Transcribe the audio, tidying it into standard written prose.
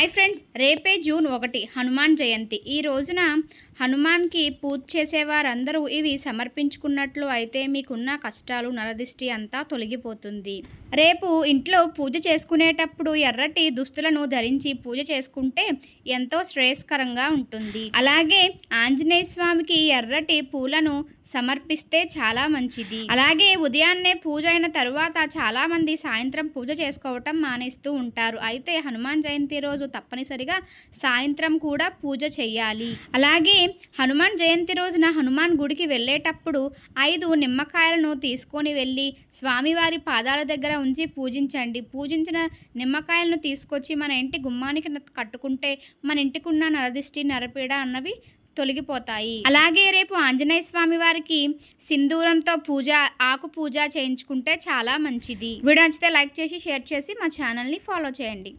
Hi friends, రేపే June 1 Hanuman Jayanti. ఈ రోజున హనుమాన్కి పూజ చేసేవారందరూ ఇవి సమర్పించుకున్నట్లు అయితే మీకున్న కష్టాలు నరదిష్టి అంతా తొలగిపోతుంది. రేపు ఇంట్లో పూజ చేసుకునేటప్పుడు ఎర్రటి దుస్తులను ధరించి పూజ చేసుకుంటే ఎంతో శ్రేయస్కరంగా ఉంటుంది. అలాగే ఆంజనేయ స్వామికి ఎర్రటి పూలను సమర్పిస్తే చాలా మంచిది. అలాగే ఉదయాన్నే పూజ అయిన తరువాత చాలామంది సాయంత్రం పూజ చేసుకోవటం మానేస్తూ ఉంటారు. అయితే హనుమాన్ జయంతి రోజు తప్పనిసరిగా సాయంత్రం కూడా పూజ చేయాలి. అలాగే హనుమాన్ జయంతి రోజున హనుమాన్ గుడికి వెళ్ళేటప్పుడు 5 నిమ్మకాయలను తీసుకొని వెళ్ళి స్వామివారి పాదాల దగ్గర ఉంచి పూజించండి. పూజించిన నిమ్మకాయలను తీసుకొచ్చి మన ఇంటి గుమ్మానికి కట్టుకుంటే మన ఇంటికున్న నరదిష్టి నరపీడ అన్నవి తొలగిపోతాయి. అలాగే రేపు ఆంజనేయ స్వామి వారికి సింధూరంతో ఆకు పూజ చేయించుకుంటే చాలా మంచిది. వీడియో నచ్చితే లైక్ చేసి షేర్ చేసి మా ఛానల్ని ఫాలో చేయండి.